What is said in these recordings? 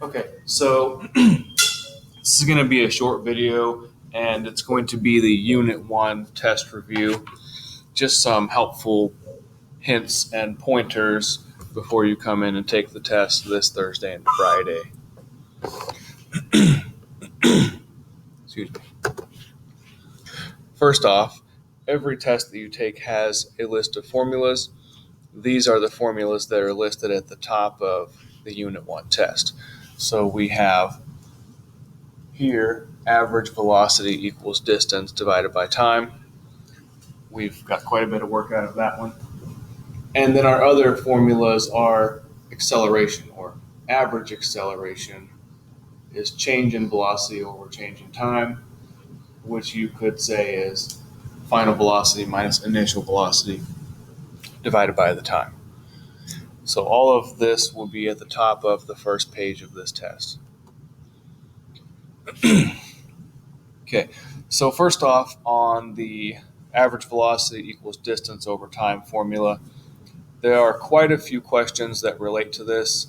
Okay, so this is going to be a short video and it's going to be the Unit 1 test review. Just some helpful hints and pointers before you come in and take the test this Thursday and Friday. Excuse me. First off, every test that you take has a list of formulas. These are the formulas that are listed at the top of the Unit 1 test. So we have here average velocity equals distance divided by time. We've got quite a bit of work out of that one. And then our other formulas are acceleration, or average acceleration is change in velocity over change in time, which you could say is final velocity minus initial velocity divided by the time. So all of this will be at the top of the first page of this test. Okay, so first off, on the average velocity equals distance over time formula, there are quite a few questions that relate to this.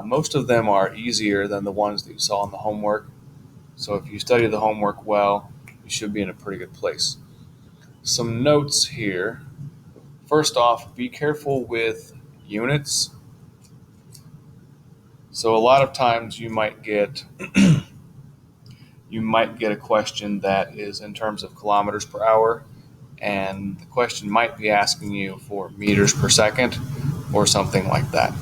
Most of them are easier than the ones that you saw in the homework. So if you study the homework well, you should be in a pretty good place. Some notes here. First off, be careful with units. So a lot of times you might get a question that is in terms of kilometers per hour, and the question might be asking you for meters per second or something like that.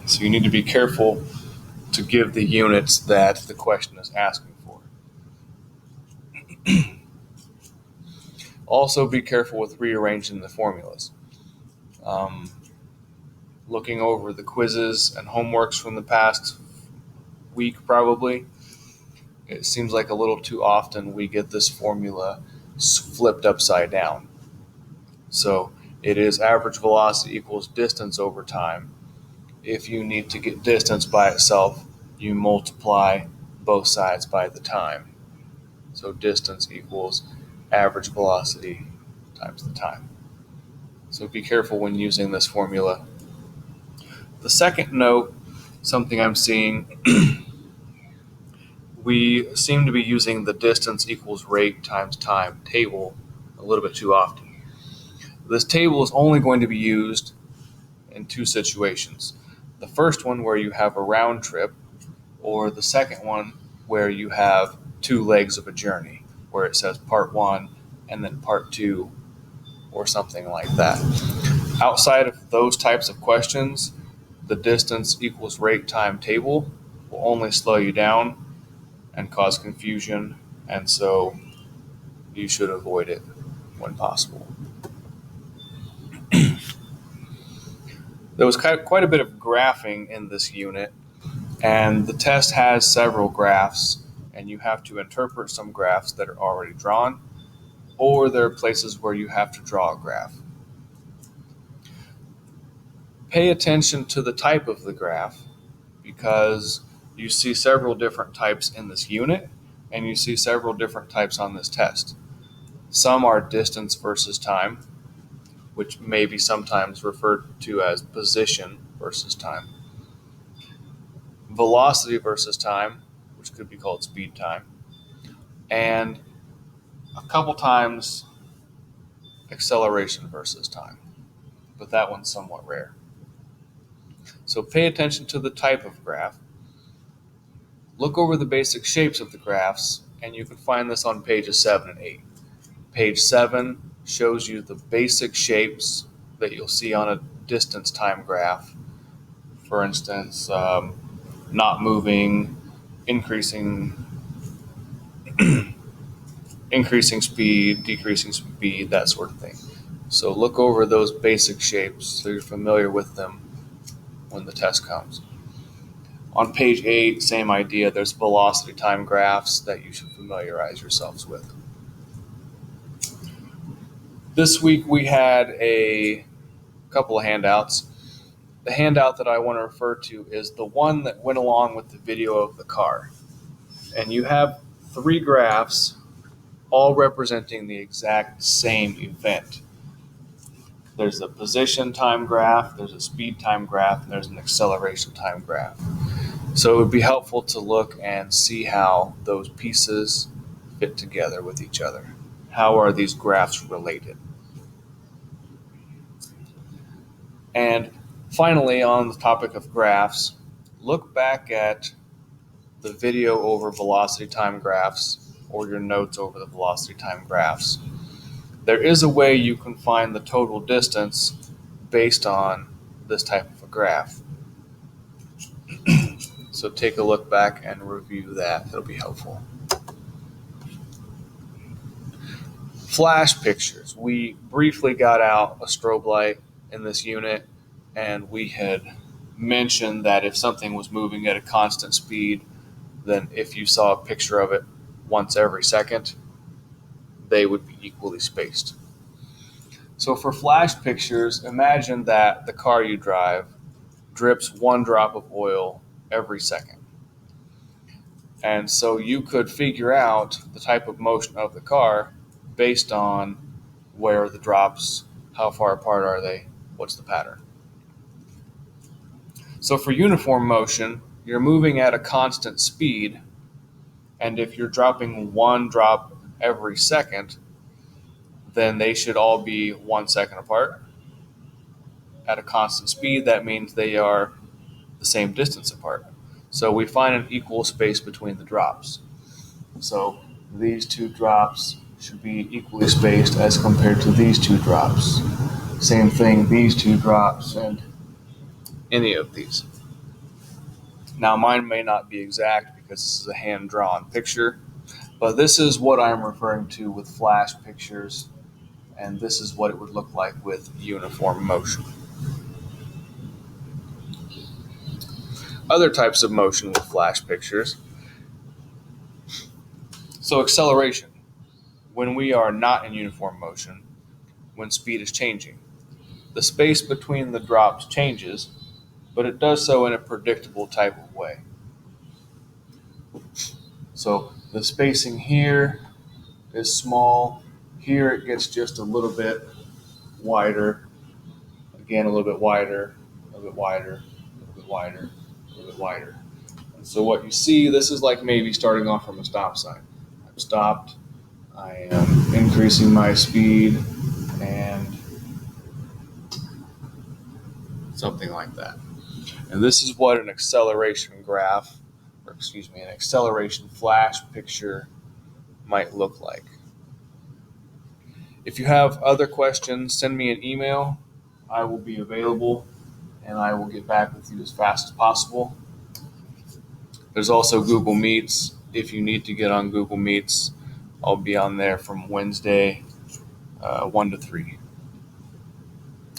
So you need to be careful to give the units that the question is asking for. Also be careful with rearranging the formulas. Looking over the quizzes and homeworks from the past week probably, it seems like a little too often we get this formula flipped upside down. So it is average velocity equals distance over time. If you need to get distance by itself, you multiply both sides by the time. So distance equals average velocity times the time. So be careful when using this formula. The second note, something I'm seeing, we seem to be using the distance equals rate times time table a little bit too often. This table is only going to be used in two situations. The first one where you have a round trip, or the second one where you have two legs of a journey, where it says part 1 and then part 2 or something like that. Outside of those types of questions, the distance equals rate time table will only slow you down and cause confusion, and so you should avoid it when possible. There was quite a bit of graphing in this unit, and the test has several graphs, and you have to interpret some graphs that are already drawn, or there are places where you have to draw a graph. Pay attention to the type of the graph, because you see several different types in this unit, and you see several different types on this test. Some are distance versus time, which may be sometimes referred to as position versus time. Velocity versus time, which could be called speed time. And a couple times acceleration versus time, but that one's somewhat rare. So pay attention to the type of graph. Look over the basic shapes of the graphs, and you can find this on pages 7 and 8. Page 7 shows you the basic shapes that you'll see on a distance time graph. For instance, not moving, increasing speed, decreasing speed, that sort of thing. So look over those basic shapes so you're familiar with them when the test comes. On page 8, same idea, there's velocity time graphs that you should familiarize yourselves with. This week we had a couple of handouts. The handout that I want to refer to is the one that went along with the video of the car. And you have 3 graphs all representing the exact same event. There's a position time graph, there's a speed time graph, and there's an acceleration time graph. So it would be helpful to look and see how those pieces fit together with each other. How are these graphs related? And finally, on the topic of graphs, look back at the video over velocity time graphs or your notes over the velocity time graphs. There is a way you can find the total distance based on this type of a graph. So take a look back and review that. It'll be helpful. Flash pictures. We briefly got out a strobe light in this unit, and we had mentioned that if something was moving at a constant speed, then if you saw a picture of it once every second, they would be equally spaced. So for flash pictures, imagine that the car you drive drips 1 drop of oil every second. And so you could figure out the type of motion of the car based on where are the drops, how far apart are they, what's the pattern. So for uniform motion, you're moving at a constant speed, and if you're dropping 1 drop every second, then they should all be 1 second apart. At a constant speed, that means they are the same distance apart. So we find an equal space between the drops. So these 2 drops should be equally spaced as compared to these 2 drops. Same thing, these 2 drops and any of these. Now mine may not be exact because this is a hand-drawn picture, but this is what I'm referring to with flash pictures, and this is what it would look like with uniform motion. Other types of motion with flash pictures. So acceleration. When we are not in uniform motion, when speed is changing, the space between the drops changes, but it does so in a predictable type of way. So the spacing here is small. Here it gets just a little bit wider. Again, a little bit wider, a little bit wider, a little bit wider, a little bit wider. And so what you see, this is like maybe starting off from a stop sign. I've stopped. I am increasing my speed and something like that. And this is what an acceleration graph, an acceleration flash picture might look like. If you have other questions, send me an email. I will be available and I will get back with you as fast as possible. There's also Google Meets. If you need to get on Google Meets, I'll be on there from Wednesday 1 to 3.